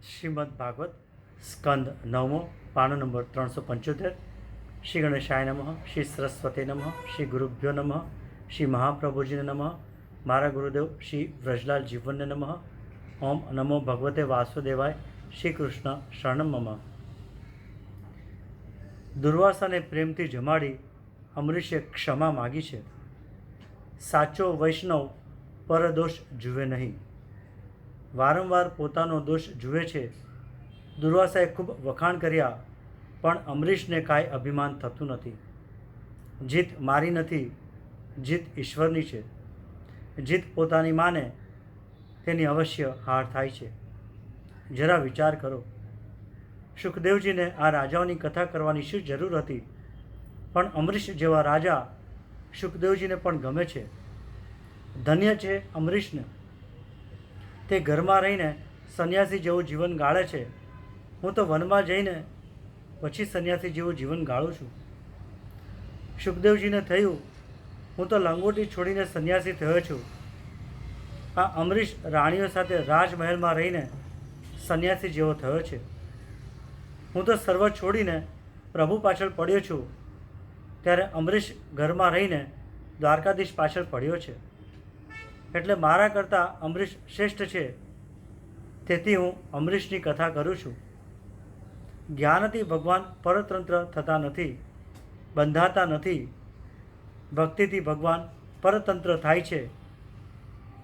શ્રીમદ ભાગવત સ્કંદ નવમો પાનો નંબર 375। શ્રી ગણેશાય નમઃ, શ્રી સરસ્વતી નમઃ, શ્રી ગુરુભ્યો નમઃ, શ્રી મહાપ્રભુજીને નમઃ, મારા ગુરુદેવ શ્રી વ્રજલાલ જીવનને નમઃ। ઓમ નમો ભગવતે વાસુદેવાય, શ્રી કૃષ્ણ શરણમ મમ। દુર્વાસાને પ્રેમથી જમાડી અમરીશે ક્ષમા માગી છે। સાચો વૈષ્ણવ પરદોષ જુએ નહીં, વારંવાર પોતાનો દોષ જુએ છે। દુર્વાસાએ ખૂબ વખાણ કર્યા, પણ અમરીશને કાંઈ અભિમાન થતું નથી। જીત મારી નથી, જીત ઈશ્વરની છે। જીત પોતાની માને તેની અવશ્ય હાર થાય છે। જરા વિચાર કરો, સુખદેવજીને આ રાજાઓની કથા કરવાની શું જરૂર હતી? પણ અમરીશ જેવા રાજા સુખદેવજીને પણ ગમે છે। ધન્ય છે અમરીશને, તે ઘરમાં રહીને સંન્યાસી જેવું જીવન ગાળે છે। હું તો વનમાં જઈને પછી સંન્યાસી જેવું જીવન ગાળું છું। સુખદેવજીને થયું, હું તો લંગોટી છોડીને સંન્યાસી થયો છું। આ અમરીશ રાણીઓ સાથે રાજમહેલમાં રહીને સંન્યાસી જેવો થયો છે। હું તો સર્વ છોડીને પ્રભુ પાછળ પડ્યો છું, ત્યારે અમરીશ ઘરમાં રહીને દ્વારકાધીશ પાછળ પડ્યો છે। એટલે મારા કરતાં અમરીશ શ્રેષ્ઠ છે, તેથી હું અમરીશની કથા કરું છું। જ્ઞાનથી ભગવાન પરતંત્ર થતા નથી, બંધાતા નથી। ભક્તિથી ભગવાન પરતંત્ર થાય છે।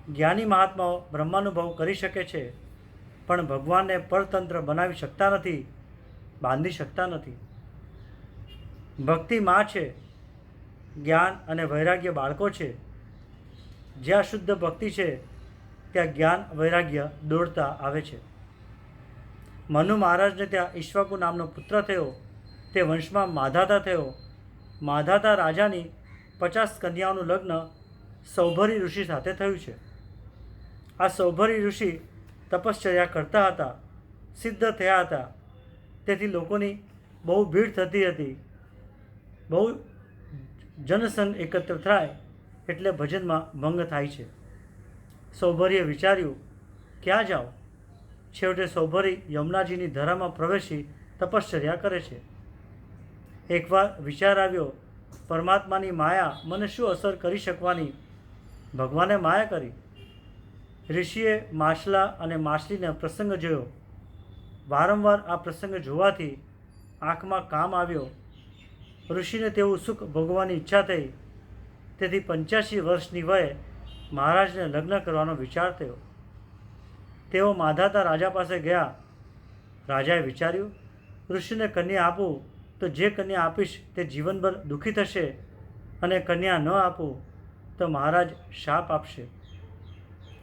જ્ઞાની મહાત્માઓ બ્રહ્માનુભવ કરી શકે છે, પણ ભગવાનને પરતંત્ર બનાવી શકતા નથી, બાંધી શકતા નથી। ભક્તિ માં છે, જ્ઞાન અને વૈરાગ્ય બાળકો છે। જ્યાં શુદ્ધ ભક્તિ છે, ત્યાં જ્ઞાન વૈરાગ્ય દોડતા આવે છે। મનુ મહારાજને ત્યાં ઈશ્વકુ નામનો પુત્ર થયો। તે વંશમાં માધાતા થયો। માધાતા રાજાની 50 કન્યાઓનું લગ્ન સૌભરી ઋષિ સાથે થયું છે। આ સૌભરી ઋષિ તપશ્ચર્યા કરતા હતા, સિદ્ધ થયા હતા। તેથી લોકોની બહુ ભીડ થતી હતી। બહુ જનસંઘ એકત્ર થાય એટલે ભજનમાં ભંગ થાય છે। સૌભરીએ વિચાર્યું, ક્યાં જાઓ? છેવટે સૌભરી યમુનાજીની ધરામાં પ્રવેશી તપશ્ચર્યા કરે છે। એકવાર વિચાર આવ્યો, પરમાત્માની માયા મને શું અસર કરી શકવાની? ભગવાને માયા કરી। ઋષિએ માછલા અને માછલીનો પ્રસંગ જોયો। વારંવાર આ પ્રસંગ જોવાથી આંખમાં કામ આવ્યો। ઋષિને તેવું સુખ ભોગવવાની ઈચ્છા થઈ। તેથી 85 વર્ષની વયે મહારાજને લગ્ન કરવાનો વિચાર થયો। તેઓ માધાતા રાજા પાસે ગયા। રાજાએ વિચાર્યું, ઋષિને કન્યા આપું તો જે કન્યા આપીશ તે જીવનભર દુઃખી થશે, અને કન્યા ન આપું તો મહારાજ શાપ આપશે।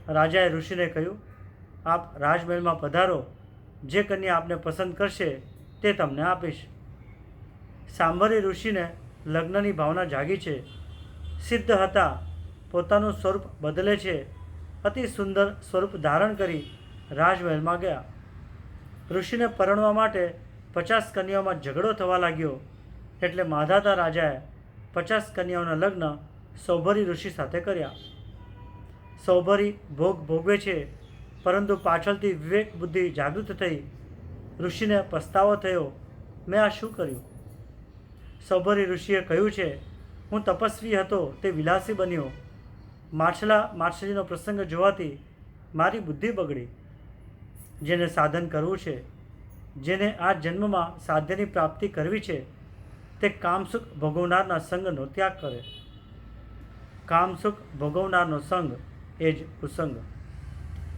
રાજાએ ઋષિને કહ્યું, આપ રાજમહેલમાં પધારો, જે કન્યા આપને પસંદ કરશે તે તમને આપીશ। સાંભરી ઋષિને લગ્નની ભાવના જાગી છે। સિદ્ધ હતા, પોતાનું સ્વરૂપ બદલે છે। અતિ સુંદર સ્વરૂપ ધારણ કરી રાજમહેલમાં ગયા। ઋષિને પરણવા માટે 50 કન્યાઓમાં ઝઘડો થવા લાગ્યો। એટલે માધાતા રાજાએ 50 કન્યાઓના લગ્ન સૌભરી ઋષિ સાથે કર્યા। સૌભરી ભોગ ભોગવે છે, પરંતુ પાછળથી વિવેક બુદ્ધિ જાગૃત થઈ ઋષિને પસ્તાવો થયો, મેં આ શું કર્યું? સૌભરી ઋષિએ કહ્યું છે, હું તપસ્વી હતો તે વિલાસી બન્યો। માછલા માછલીનો પ્રસંગ જોવાથી મારી બુદ્ધિ બગડી। જેને સાધન કરવું છે, જેને આ જન્મમાં સાધ્યની પ્રાપ્તિ કરવી છે, તે કામસુખ ભોગવનારના સંગનો ત્યાગ કરે। કામસુખ ભોગવનારનો સંગ એ જ કુસંગ,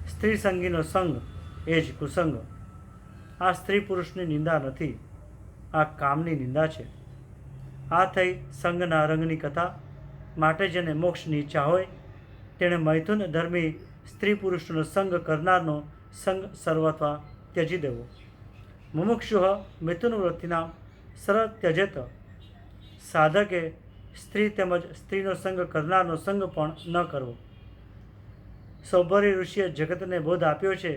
સ્ત્રી સંગીનો સંગ એ જ કુસંગ। આ સ્ત્રી પુરુષની નિંદા નથી, આ કામની નિંદા છે। આ થઈ સંગના રંગની કથા। માટે જેને મોક્ષની ઈચ્છા હોય તેણે મૈથુન ધર્મી સ્ત્રી પુરુષનો સંગ કરનારનો સંગ સર્વથા ત્યજી દેવો। મુમુક્ષુઃ મિથુન વૃત્તિનામ સર ત્યજેત। સાધકે સ્ત્રી તેમજ સ્ત્રીનો સંગ કરનારનો સંગ પણ ન કરવો। સૌભરી ઋષિએ જગતને બોધ આપ્યો છે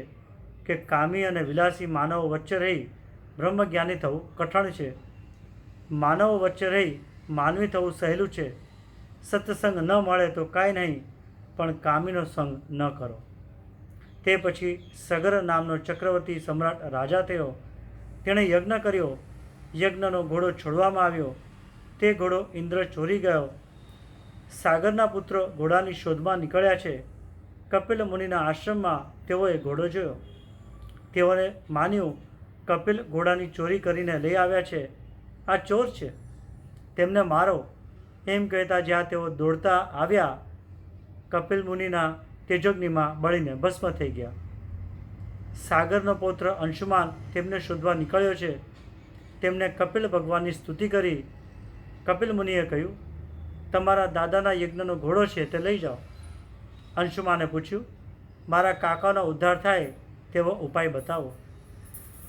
કે કામી અને વિલાસી માનવો વચ્ચે રહી બ્રહ્મજ્ઞાની થવું કઠણ છે। માનવો વચ્ચે રહી માનવી થવું સહેલું છે। સત્સંગ ન મળે તો કાંઈ નહીં, પણ કામીનો સંગ ન કરો। તે પછી સગર નામનો ચક્રવર્તી સમ્રાટ રાજા થયો. તેણે યજ્ઞ કર્યો. યજ્ઞનો ઘોડો છોડવામાં આવ્યો. તે ઘોડો ઇન્દ્ર ચોરી ગયો. સાગરના પુત્રો ઘોડાની શોધમાં નીકળ્યા છે. કપિલ મુનિના આશ્રમમાં તેઓએ ઘોડો જોયો. તેઓને માન્યું કપિલ ઘોડાની ચોરી કરીને લઈ આવ્યા છે, આ ચોર છે, તેમને મારો. એમ કહેતા જ્યાં તેઓ દોડતા આવ્યા, કપિલ મુનિના તેજોગ્નિમાં બળીને ભસ્મ થઈ ગયા. સાગરનો પૌત્ર અંશુમાન તેમને શોધવા નીકળ્યો છે. તેમણે કપિલ ભગવાનની સ્તુતિ કરી. કપિલ મુનિએ કહ્યું, તમારા દાદાના યજ્ઞનો ઘોડો છે, તે લઈ જાઓ. અંશુમાને પૂછ્યું, મારા કાકાનો ઉદ્ધાર થાય તેવો ઉપાય બતાવો.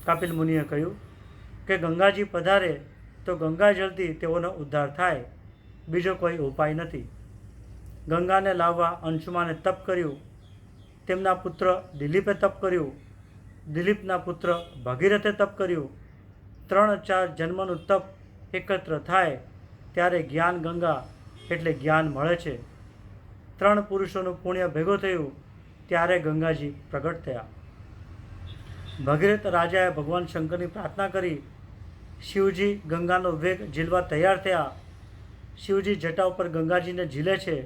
કપિલ મુનિએ કહ્યું કે ગંગાજી પધારે તો ગંગાજળથી તેઓનો ઉદ્ધાર થાય, બીજો કોઈ ઉપાય નથી. ગંગાને લાવવા અંશુમાને તપ કર્યું. તેમના પુત્ર દિલીપે તપ કર્યું. દિલીપના પુત્ર ભગીરથે તપ કર્યું. 3-4 જન્મનું તપ એકત્ર થાય ત્યારે જ્ઞાન ગંગા એટલે જ્ઞાન મળે છે. 3 પુરુષોનું પુણ્ય ભેગું થયું ત્યારે ગંગાજી પ્રગટ થયા. ભગીરથ રાજાએ ભગવાન શંકરની પ્રાર્થના કરી. શિવજી ગંગાનો વેગ ઝીલવા તૈયાર થયા. શિવજી જટા ઉપર ગંગાજીને ઝીલે છે.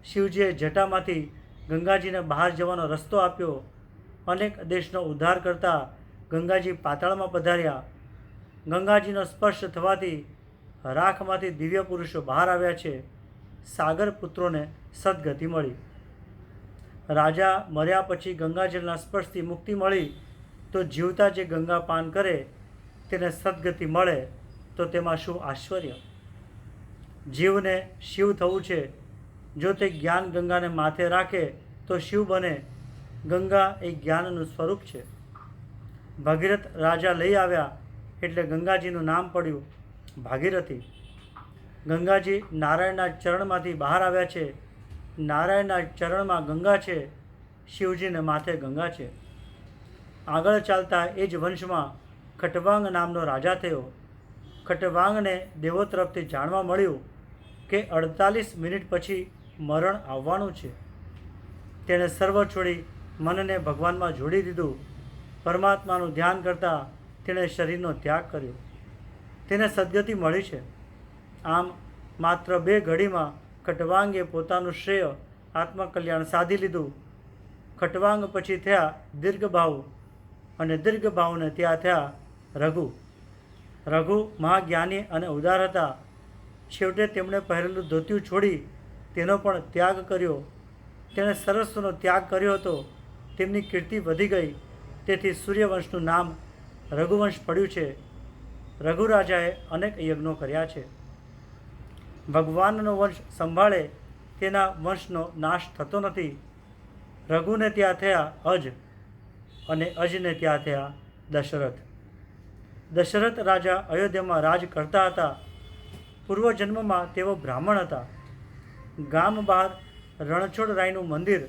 શિવજીએ જટામાંથી ગંગાજીને બહાર જવાનો રસ્તો આપ્યો. અનેક દેશનો ઉદ્ધાર કરતા ગંગાજી પાતાળમાં પધાર્યા. ગંગાજીનો સ્પર્શ થવાથી રાખમાંથી દિવ્ય પુરુષો બહાર આવ્યા છે. સાગર પુત્રોને સદગતિ મળી. રાજા મર્યા પછી ગંગાજળના સ્પર્શથી મુક્તિ મળી તો જીવતા જે ગંગા પાન કરે તેને સદગતિ મળે તો તેમાં શું આશ્ચર્ય. જીવને શિવ થવું છે. જો તે જ્ઞાન ગંગાને માથે રાખે તો શિવ બને. ગંગા એ જ્ઞાનનું સ્વરૂપ છે. ભગીરથ રાજા લઈ આવ્યા એટલે ગંગાજીનું નામ પડ્યું ભાગીરથી. ગંગાજી નારાયણના ચરણમાંથી બહાર આવ્યા છે. નારાયણના ચરણમાં ગંગા છે. શિવજીને માથે ગંગા છે. આગળ ચાલતા એ જ વંશમાં ખટવાંગ નામનો રાજા થયો. ખટવાંગને દેવો તરફથી જાણવા મળ્યું કે 48 મિનિટ પછી મરણ આવવાનું છે. તેણે સર્વ છોડી મનને ભગવાનમાં જોડી દીધું. પરમાત્માનું ધ્યાન કરતાં તેણે શરીરનો ત્યાગ કર્યો. તેને સદગતિ મળી છે. આમ માત્ર 2 ઘડીમાં ખટવાંગે પોતાનું શ્રેય આત્મકલ્યાણ સાધી લીધું. ખટવાંગ પછી થયા દીર્ઘભાવ અને દીર્ઘભાવને ત્યાં થયા રઘુ. રઘુ મહાજ્ઞાની અને ઉદાર હતા. છેવટે તેમણે પહેરેલું ધોતિયું છોડી તેનો પણ ત્યાગ કર્યો. તેણે સરસ્વનો ત્યાગ કર્યો હતો. તેમની કીર્તિ વધી ગઈ. તેથી સૂર્યવંશનું નામ રઘુવંશ પડ્યું છે. રઘુ રાજાએ અનેક યજ્ઞો કર્યા છે. ભગવાનનો વંશ સંભાળે તેના વંશનો નાશ થતો નથી. રઘુને ત્યાં થયા અજ અને અજને ત્યાં થયા દશરથ. દશરથ રાજા અયોધ્યામાં રાજ કરતા હતા. પૂર્વજન્મમાં તેઓ બ્રાહ્મણ હતા. ગામ બહાર રણછોડરાયનું મંદિર.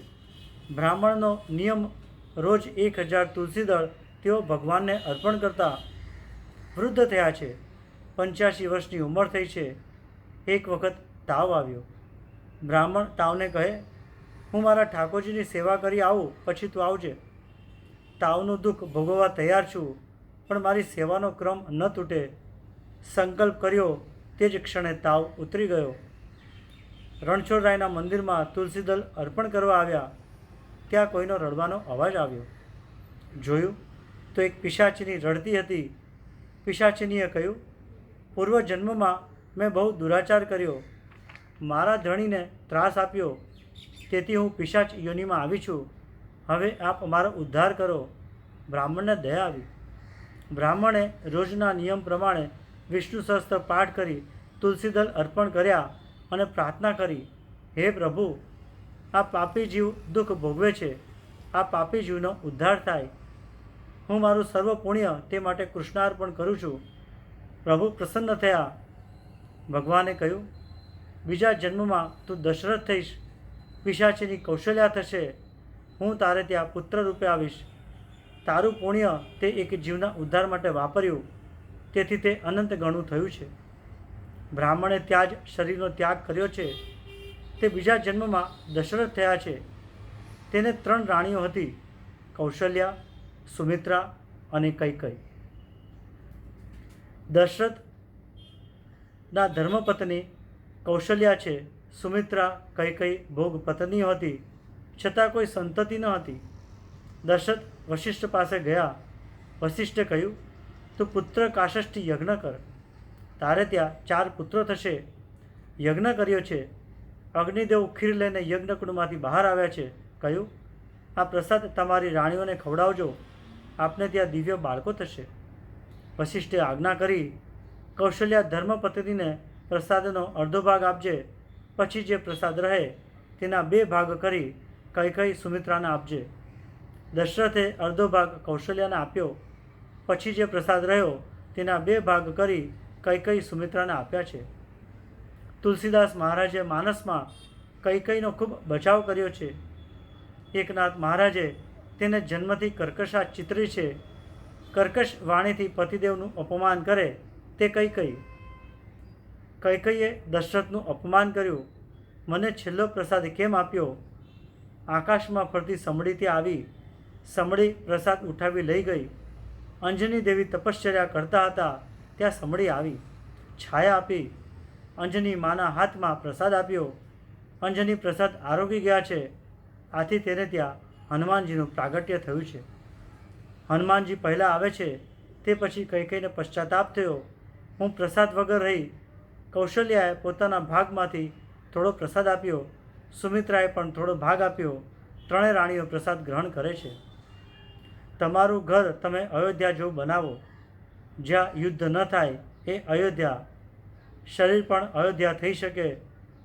બ્રાહ્મણનો નિયમ રોજ 1000 તુલસીદળ તેઓ ભગવાનને અર્પણ કરતા. વૃદ્ધ થયા છે. 85 વર્ષની ઉંમર થઈ છે. એક વખત તાવ આવ્યો. બ્રાહ્મણ તાવને કહે, હું મારા ઠાકોરજીની સેવા કરી આવું, પછી તું આવજે. તાવનું દુઃખ ભોગવવા તૈયાર છું, પણ મારી સેવાનો ક્રમ ન તૂટે. સંકલ્પ કર્યો તે જ ક્ષણે તાવ ઉતરી ગયો. રણછોડરાયના મંદિરમાં તુલસીદળ અર્પણ કરવા આવ્યા. ત્યાં કોઈનો રડવાનો અવાજ આવ્યો. જોયું તો એક પિશાચીની રડતી હતી. પિશાચીનીએ કહ્યું, પૂર્વજન્મમાં મેં બહુ દુરાચાર કર્યો. મારા ધણીને ત્રાસ આપ્યો, તેથી હું પિશાચ યોનિમાં આવી છું. હવે આપ મારો ઉદ્ધાર કરો. બ્રાહ્મણને દયા આવી. બ્રાહ્મણે રોજના નિયમ પ્રમાણે વિષ્ણુ સહસ્ત્ર પાઠ કરી તુલસીદળ અર્પણ કર્યા અને પ્રાર્થના કરી, હે પ્રભુ, આ પાપી જીવ દુઃખ ભોગવે છે. આ પાપી જીવનો ઉદ્ધાર થાય. હું મારું સર્વ પુણ્ય તે માટે કૃષ્ણાર્પણ કરું છું. પ્રભુ પ્રસન્ન થયા. ભગવાને કહ્યું, બીજા જન્મમાં તું દશરથ થઈશ. પિશાચીની કૌશલ્યા થશે. હું તારે ત્યાં પુત્ર રૂપે આવીશ. તારું પુણ્ય તે એક જીવના ઉદ્ધાર માટે વાપર્યું, તેથી તે અનંત ગણું થયું છે. બ્રાહ્મણે ત્યાં જ શરીરનો ત્યાગ કર્યો છે. તે બીજા જન્મમાં દશરથ થયા છે. તેને 3 રાણીઓ હતી. કૌશલ્યા, સુમિત્રા અને કૈકેયી. દશરથના ધર્મપત્ની કૌશલ્યા છે. સુમિત્રા કૈકેયી ભોગ પત્ની હતી, છતાં કોઈ સંતતિ ન હતી. દશરથ વશિષ્ઠ પાસે ગયા. વશિષ્ઠે કહ્યું, તું પુત્ર કાશષ્ઠી યજ્ઞ કર, તારે ત્યાં 4 પુત્રો થશે. યજ્ઞ કર્યો છે. અગ્નિદેવ ખીર લઈને યજ્ઞકુંડમાંથી બહાર આવ્યા છે. કહ્યું, આ પ્રસાદ તમારી રાણીઓને ખવડાવજો, આપને ત્યાં દિવ્ય બાળકો થશે. વશિષ્ઠે આજ્ઞા કરી, કૌશલ્યા ધર્મપત્નીને પ્રસાદનો અડધો ભાગ આપજે, પછી જે પ્રસાદ રહે તેના 2 ભાગ કરી કૈકેયી સુમિત્રાને આપજે. દશરથે અડધો ભાગ કૌશલ્યાને આપ્યો, પછી જે પ્રસાદ રહ્યો તેના 2 ભાગ કરી કૈકેયી સુમિત્રાને આપ્યા છે. તુલસીદાસ મહારાજે માનસમાં કૈકેયીનો ખૂબ બચાવ કર્યો છે. એકનાથ મહારાજે તેને જન્મથી કર્કશા ચિતરી છે. કર્કશ વાણીથી પતિદેવનું અપમાન કરે તે કૈકેયી. કૈકેયીએ દશરથનું અપમાન કર્યું. મને છેલ્લો પ્રસાદ કેમ આપ્યો? આકાશમાં ફરતી સમડી ત્યાં આવી. સમડી પ્રસાદ ઉઠાવી લઈ ગઈ. અંજની દેવી તપશ્ચર્યા કરતા હતા ત્યાં સમડી આવી, છાયા આપી. અંજની માના હાથમાં પ્રસાદ આપ્યો. અંજની પ્રસાદ આરોગી ગયા છે. આથી તેને ત્યાં હનુમાનજીનું પ્રાગટ્ય થયું છે. હનુમાનજી પહેલાં આવે છે તે પછી કૈકેયીને પશ્ચાતાપ થયો. હું પ્રસાદ વગર રહી. કૌશલ્યાએ પોતાના ભાગમાંથી થોડો પ્રસાદ આપ્યો. સુમિત્રાએ પણ થોડો ભાગ આપ્યો. 3 રાણીઓ પ્રસાદ ગ્રહણ કરે છે. તમારું ઘર તમે અયોધ્યા જેવું બનાવો, જ્યાં યુદ્ધ ન થાય એ અયોધ્યા. શરીર પણ અયોધ્યા થઈ શકે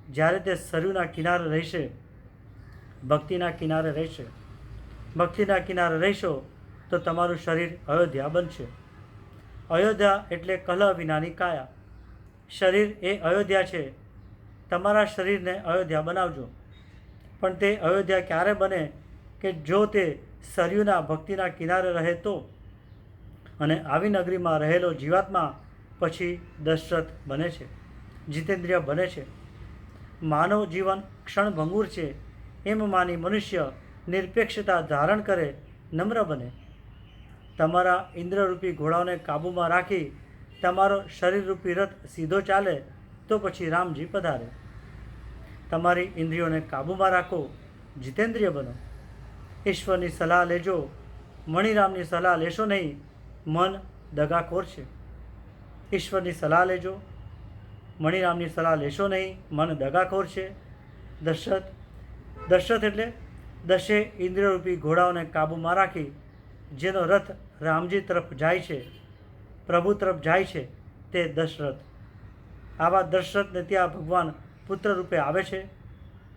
જ્યારે તે સરયુના કિનારે રહેશે, ભક્તિના કિનારે રહેશે. ભક્તિના કિનારે રહેશો તો તમારું શરીર અયોધ્યા બનશે. અયોધ્યા એટલે કલહ વિનાની કાયા. શરીર એ અયોધ્યા છે. તમારા શરીરને અયોધ્યા બનાવજો. પણ તે અયોધ્યા ક્યારે બને કે જો તે સરયુના ભક્તિના કિનારે રહે તો. અને આવી નગરીમાં રહેલો જીવાત્મા પછી દશરથ બને છે, જીતેન્દ્રિય બને છે. માનવ જીવન ક્ષણભંગુર છે એમ માની મનુષ્ય નિરપેક્ષતા ધારણ કરે, નમ્ર બને. તમારા ઇન્દ્રરૂપી ઘોડાઓને કાબૂમાં રાખી તમારો શરીરરૂપી રથ સીધો ચાલે તો પછી રામજી પધારે. તમારી ઇન્દ્રિયોને કાબૂમાં રાખો, જીતેન્દ્રિય બનો. ઈશ્વરની સલાહ લેજો, મણિરામની સલાહ લેશો નહીં, મન દગાખોર છે. ઈશ્વરની સલાહ લેજો, મણિરામની સલાહ લેશો નહીં, મન દગાખોર છે. દશરથ એટલે 10 ઇન્દ્રિયરૂપી ઘોડાઓને કાબૂમાં રાખી જેનો રથ રામજી તરફ જાય છે, પ્રભુ તરફ જાય છે, તે દશરથ. આવા દશરથને ત્યાં ભગવાન પુત્ર રૂપે આવે છે.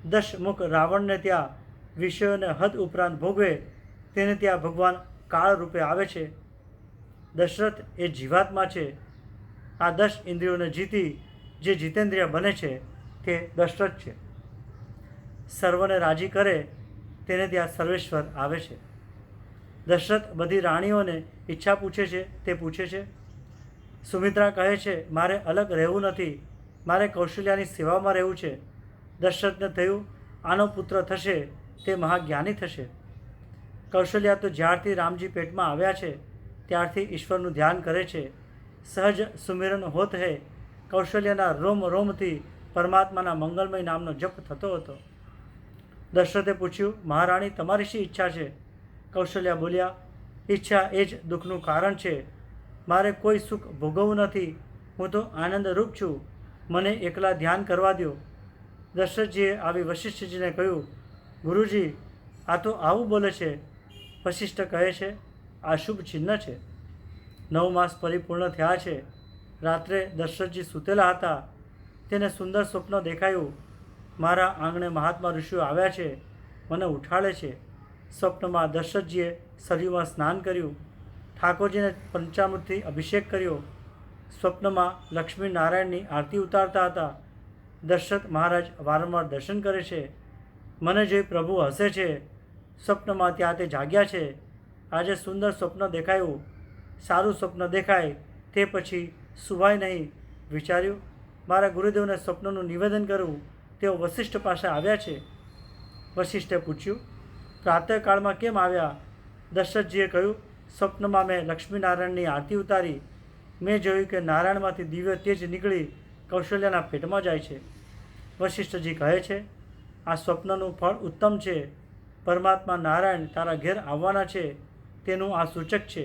10 મુખ રાવણને ત્યાં વિષયોને હદ ઉપરાંત ભોગવે તેને ત્યાં ભગવાન કાળ રૂપે આવે છે. દશરથ એ જીવાત્મા છે. આ 10 ઇન્દ્રિયોને જીતી જે જીતેન્દ્રિય બને છે તે દશરથ છે. સર્વને રાજી કરે તેને ત્યાં સર્વેશ્વર આવે છે. દશરથ બધી રાણીઓને ઈચ્છા પૂછે છે તે પૂછે છે. સુમિત્રા કહે છે, મારે અલગ રહેવું નથી, મારે કૌશલ્યાની સેવામાં રહેવું છે. દશરથને થયું આનો પુત્ર થશે તે મહાજ્ઞાની થશે. કૌશલ્યા તો જ્યારથી રામજી પેટમાં આવ્યા છે ત્યારથી ઈશ્વરનું ધ્યાન કરે છે. સહજ સુમિરન હોત હે. કૌશલ્યના રોમ રોમથી પરમાત્માના મંગલમય નામનો જપ થતો હતો. દશરથે પૂછ્યું, મહારાણી તમારી શી ઈચ્છા છે? કૌશલ્યા બોલ્યા, ઈચ્છા એ જ દુઃખનું કારણ છે. મારે કોઈ સુખ ભોગવવું નથી. હું તો આનંદરૂપ છું. મને એકલા ધ્યાન કરવા દો. દશરથજીએ આવી વશિષ્ઠજીને કહ્યું, ગુરુજી આ તો આવું બોલે છે. વશિષ્ઠ કહે છે, આ શુભ ચિહ્ન છે. 9 માસ પરિપૂર્ણ થયા છે. રાત્રે દશરથજી સૂતેલા હતા. તેને સુંદર સ્વપ્ન દેખાયું. મારા આંગણે મહાત્મા ઋષિઓ આવ્યા છે, મને ઉઠાડે છે. સ્વપ્નમાં દશરથજીએ સરયુમાં સ્નાન કર્યું. ઠાકોરજીને પંચામૃતથી અભિષેક કર્યો. સ્વપ્નમાં લક્ષ્મી નારાયણની આરતી ઉતારતા હતા. દશરથ મહારાજ વારંવાર દર્શન કરે છે. મને જોઈ પ્રભુ હસે છે. સ્વપ્નમાં ત્યાં તે જાગ્યા છે. આજે સુંદર સ્વપ્ન દેખાયું. સારું સ્વપ્ન દેખાય તે પછી સુવાય નહીં. વિચાર્યું મારા ગુરુદેવને સ્વપ્નનું નિવેદન કરવું. તેઓ વશિષ્ઠ પાસે આવ્યા છે. વશિષ્ઠે પૂછ્યું, પ્રાતઃકાળમાં કેમ આવ્યા? દશરથજીએ કહ્યું, સ્વપ્નમાં મેં લક્ષ્મીનારાયણની આરતી ઉતારી. મેં જોયું કે નારાયણમાંથી દિવ્ય તેજ નીકળી કૌશલ્યાના પેટમાં જાય છે. વશિષ્ઠજી કહે છે, આ સ્વપ્નનું ફળ ઉત્તમ છે. પરમાત્મા નારાયણ તારા ઘેર આવવાના છે તેનું આ સૂચક છે.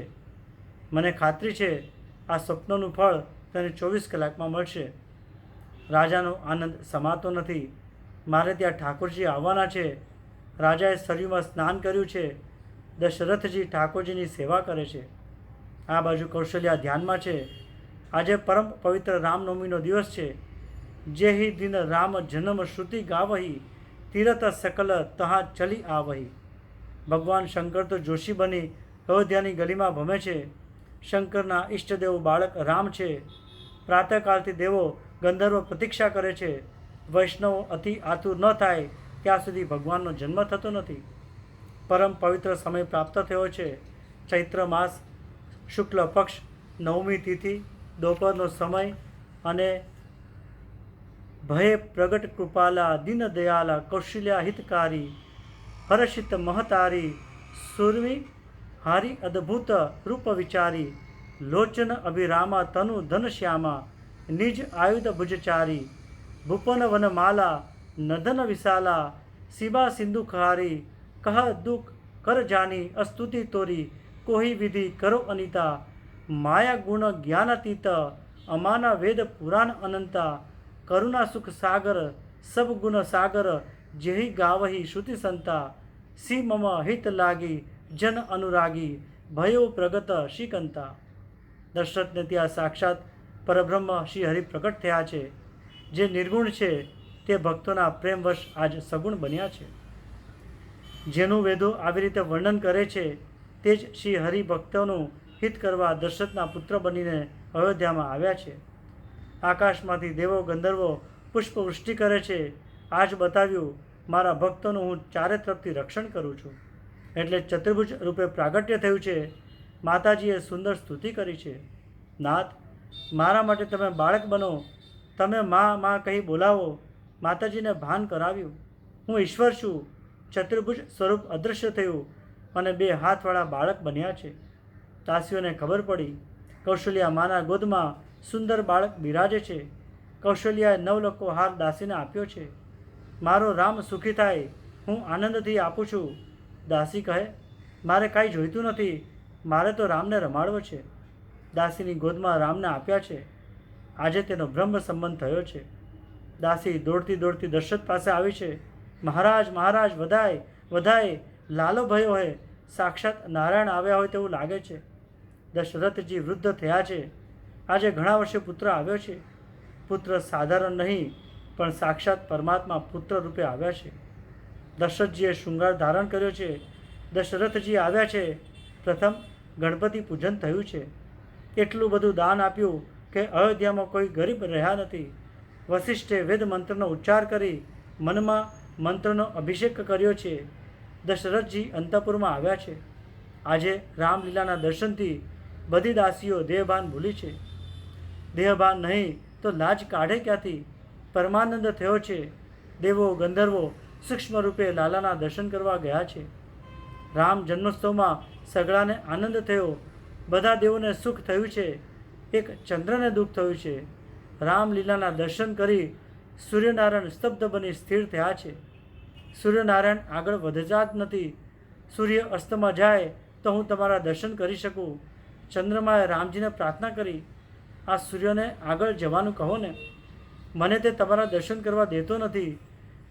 મને ખાતરી છે આ સ્વપ્નનું ફળ તને 24 કલાકમાં મળશે. રાજાનો આનંદ સમાતો નથી. મારે ત્યાં ઠાકોરજી આવવાના છે. રાજાએ સરયુમાં સ્નાન કર્યું છે. દશરથજી ઠાકોરજીની સેવા કરે છે. આ બાજુ કૌશલ્યા ધ્યાનમાં છે. આજે પરમ પવિત્ર રામનવમીનો દિવસ છે. જેહી દિન રામ જન્મ શ્રુતિ ગાવહી, તીરથ સકલ તહાં ચલી આવહી. ભગવાન શંકર તો જોશી બની અયોધ્યાની ગલીમાં ભમે છે. શંકરના ઈષ્ટદેવ બાળક રામ છે. પ્રાતઃકાળથી દેવો ગંધર્વ પ્રતીક્ષા કરે છે. વૈષ્ણવો અતિ આતુર ન થાય ત્યાં સુધી ભગવાનનો જન્મ થતો નથી. પરમ પવિત્ર સમય પ્રાપ્ત થયો છે. ચૈત્ર માસ શુક્લ પક્ષ નવમી તિથિ બપોરનો સમય અને ભય પ્રગટ કૃપાલા દીન દયાલા કૌશલ્યા હિતકારી હર્ષિત મહતારી સુરવી હારી અદ્ભુત રૂપ વિચારી લોચન અભિરામા તનુ ધન શ્યામા નિજ આયુધ ભુજચારી ભૂપન વનમાલા નદન વિશાલા શિવા સિંધુ ખારી કહ દુઃખ કર જાની અસ્તુતિ તોરી કોહી વિધિ કરો અનિતા માયા ગુણ જ્ઞાનાતીત અમાના વેદ પુરાણ અનંતા કરુણા સુખ સાગર સબ ગુણ સાગર જેહી ગાવહી શ્રુતિ સંતા સી મમ હિત લાગી જન અનુરાગી ભયો પ્રગત શ્રીકંતા. દશરથને ત્યાં સાક્ષાત પરબ્રહ્મ શ્રી હરિ પ્રગટ થયા છે. જે નિર્ગુણ છે તે ભક્તોના પ્રેમવશ આજ સગુણ બન્યા છે. જેનું વેદો આવી રીતે વર્ણન કરે છે તે જ શ્રી હરિ ભક્તોનું હિત કરવા દશરથના પુત્ર બનીને અયોધ્યામાં આવ્યા છે. આકાશમાંથી દેવો ગંધર્વો પુષ્પવૃષ્ટિ કરે છે. આજ બતાવ્યું મારા ભક્તોનું હું ચારે તરફથી રક્ષણ કરું છું. એટલે ચતુર્ભુજ રૂપે પ્રાગટ્ય થયું છે. માતાજીએ સુંદર સ્તુતિ કરી છે. નાથ, મારા માટે તમે બાળક બનો, તમે માં માં કહી બોલાવો. માતાજીને ભાન કરાવ્યું. હું ઈશ્વર છું. ચતુર્ભુજ સ્વરૂપ અદૃશ્ય થયું અને 2 હાથવાળા બાળક બન્યા છે. દાસીઓને ખબર પડી. કૌશલ્યા માના ગોદમાં સુંદર બાળક બિરાજે છે. કૌશલ્યાએ 9 લખો હાર દાસીને આપ્યો છે. મારો રામ સુખી થાય, હું આનંદથી આપું છું. દાસી કહે, મારે કાંઈ જોઈતું નથી, મારે તો રામને રમાડવો છે. દાસીની ગોદમાં રામને આપ્યા છે. આજે તેનો બ્રહ્મ સંબંધ થયો છે. દાસી દોડતી દોડતી દશરથ પાસે આવી છે. મહારાજ મહારાજ વધાય વધાય, લાલો ભયો હોય, સાક્ષાત નારાયણ આવ્યા હોય તેવું લાગે છે. દશરથજી વૃદ્ધ થયા છે. આજે ઘણા વર્ષે પુત્ર આવ્યો છે. પુત્ર સાધારણ નહીં પણ સાક્ષાત પરમાત્મા પુત્ર રૂપે આવ્યા છે. દશરથજીએ શૃંગાર ધારણ કર્યો છે. દશરથજી આવ્યા છે. પ્રથમ ગણપતિ પૂજન થયું છે. એટલું બધું દાન આપ્યું કે અયોધ્યામાં કોઈ ગરીબ રહ્યા નથી. વશિષ્ઠે વેદ મંત્રનો ઉચ્ચાર કરી મનમાં મંત્રનો અભિષેક કર્યો છે. દશરથજી અંતઃપુરમાં આવ્યા છે. આજે રામલીલાના દર્શનથી બધી દાસીઓ દેહભાન ભૂલી છે. દેહભાન નહીં તો લાજ કાઢે ક્યાંથી? પરમાનંદ થયો છે. દેવો ગંધર્વો સૂક્ષ્મ રૂપે લાલાના દર્શન કરવા ગયા છે. રામ જન્મોત્સવમાં સગળાને આનંદ થયો. બધા દેવોને સુખ થયું છે. એક ચંદ્રને દુઃખ થયું છે. રામલીલાના દર્શન કરી સૂર્યનારાયણ સ્તબ્ધ બની સ્થિર થયા છે. સૂર્યનારાયણ આગળ વધતા જ નથી. સૂર્ય અસ્તમાં જાય તો હું તમારા દર્શન કરી શકું. ચંદ્રમાએ રામજીને પ્રાર્થના કરી, આ સૂર્યને આગળ જવાનું કહો ને, મને તે તમારા દર્શન કરવા દેતો નથી.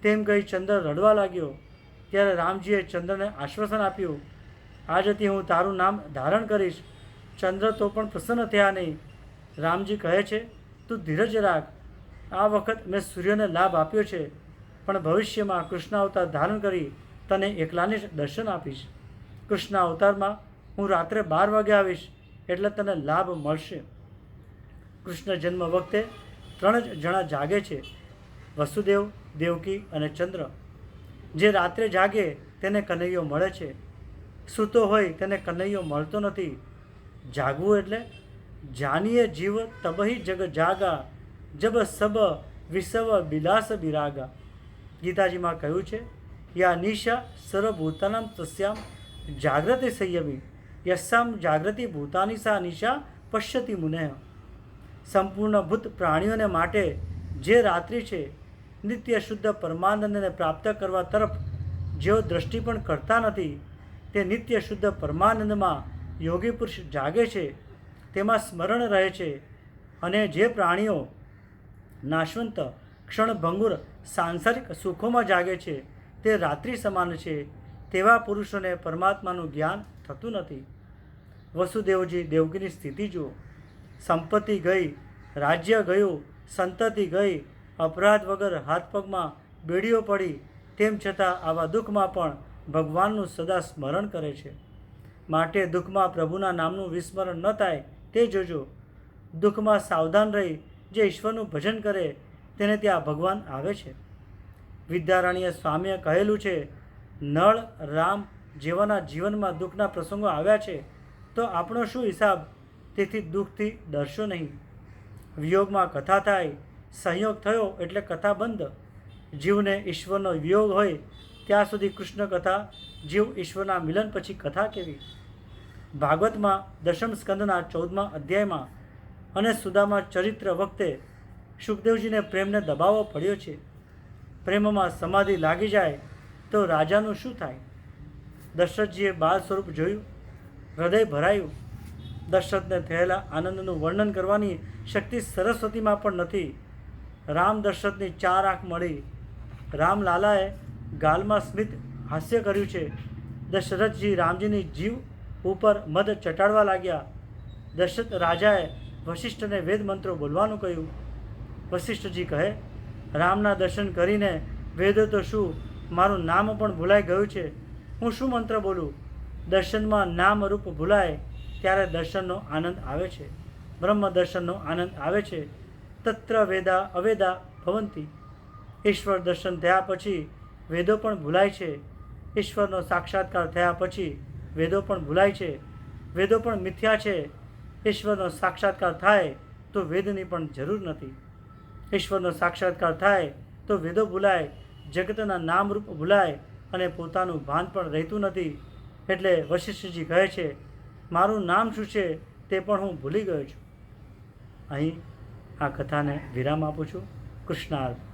તેમ કહી ચંદ્ર રડવા લાગ્યો. ત્યારે રામજીએ ચંદ્રને આશ્વાસન આપ્યું, આજથી હું તારું નામ ધારણ કરીશ. ચંદ્ર તો પણ પ્રસન્ન થયા નહીં. રામજી કહે છે, તું ધીરજ રાખ. આ વખત મેં સૂર્યને લાભ આપ્યો છે, પણ ભવિષ્યમાં કૃષ્ણ અવતાર ધારણ કરી તને એકલાને જ દર્શન આપીશ. કૃષ્ણ અવતારમાં હું રાત્રે 12 વાગે આવીશ, એટલે તને લાભ મળશે. કૃષ્ણ જન્મ વખતે 3 જ જણા જાગે છે, વસુદેવ, દેવકી અને ચંદ્ર. જે રાત્રે જાગે તેને કનૈયો મળે છે. સૂતો હોય તેને કનૈયો મળતો નથી. જાગવું એટલે જાનીએ જીવ તબહી જગ જાગા, જબ સબ વિસવ બિલાસ બિરાગા. ગીતાજીમાં કહ્યું છે, યા નિશા સર્વભૂતાનામ તસ્યામ જાગ્રતે સંયમી યસ્સામ જાગૃતિ ભૂતાની સા નિશા પશ્યતિ મુનેહ. સંપૂર્ણ ભૂત પ્રાણીઓને માટે જે રાત્રિ છે, નિત્ય શુદ્ધ પરમાનંદને પ્રાપ્ત કરવા તરફ જેઓ દ્રષ્ટિ પણ કરતા નથી, તે નિત્ય શુદ્ધ પરમાનંદમાં યોગી પુરુષ જાગે છે, તેમાં સ્મરણ રહે છે. અને જે પ્રાણીઓ નાશવંત ક્ષણભંગુર સાંસારિક સુખોમાં જાગે છે, તે રાત્રિ સમાન છે. તેવા પુરુષોને પરમાત્માનું જ્ઞાન થતું નથી. વસુદેવજી દેવકીની સ્થિતિ જુઓ. સંપત્તિ ગઈ, રાજ્ય ગયું, સંતતિ ગઈ, અપરાધ વગર હાથ પગમાં બેડીઓ પડી, તેમ છતાં આવા દુઃખમાં પણ ભગવાનનું સદા સ્મરણ કરે છે. માટે દુઃખમાં પ્રભુના નામનું વિસ્મરણ ન થાય તે જોજો. દુઃખમાં સાવધાન રહી જે ઈશ્વરનું ભજન કરે તેને ત્યાં ભગવાન આવે છે. વિદ્યારણ્ય સ્વામીએ કહેલું છે, નળ રામ જેવાના જીવનમાં દુઃખના પ્રસંગો આવ્યા છે તો આપણો શું હિસાબ? તેથી દુઃખથી ડરશો નહીં. વિયોગમાં કથા થાય, સંયોગ થયો એટલે કથા બંધ. જીવને ઈશ્વરનો વિયોગ હોય ત્યાં સુધી કૃષ્ણ કથા, જીવ ઈશ્વરના મિલન પછી કથા કેવી? ભાગવતમાં દશમ સ્કંદના 14મા અધ્યાયમાં અને સુદામા ચરિત્ર વખતે સુખદેવજીને પ્રેમને દબાવવો પડ્યો છે. પ્રેમમાં સમાધિ લાગી જાય તો રાજાનું શું થાય? દશરથજીએ બાળ સ્વરૂપ જોયું, હૃદય ભરાયું. દશરથને થયેલા આનંદનું વર્ણન કરવાની શક્તિ સરસ્વતીમાં પણ નથી. રામ દશરથની 4 આંખ મળી. રામલાલાએ ગાલમાં સ્મિત હાસ્ય કર્યું છે. દશરથજી રામજીની જીવ ઉપર મધ ચટાડવા લાગ્યા. દશરથ રાજાએ વશિષ્ઠને વેદ મંત્રો બોલવાનું કહ્યું. વશિષ્ઠજી કહે, રામના દર્શન કરીને વેદો તો શું, મારું નામ પણ ભૂલાઈ ગયું છે. હું શું મંત્ર બોલું? દર્શનમાં નામ રૂપ ભૂલાય ત્યારે દર્શનનો આનંદ આવે છે, બ્રહ્મ દર્શનનો આનંદ આવે છે. તત્ર વેદા અવેદા ભવંતી. ઈશ્વર દર્શન થયા પછી વેદો પણ ભૂલાય છે. ઈશ્વરનો સાક્ષાત્કાર થયા પછી વેદો પણ ભૂલાય છે. વેદો પણ મિથ્યા છે. ઈશ્વરનો સાક્ષાત્કાર થાય તો વેદની પણ જરૂર નથી. ઈશ્વરનો સાક્ષાત્કાર થાય તો વેદો ભૂલાય, જગતના નામરૂપ ભૂલાય અને પોતાનું ભાન પણ રહેતું નથી. એટલે વશિષ્ઠજી કહે છે, મારું નામ શું છે તે પણ હું ભૂલી ગયો છું. અહીં આ કથાને વિરામ આપું છું. કૃષ્ણાર્પણ.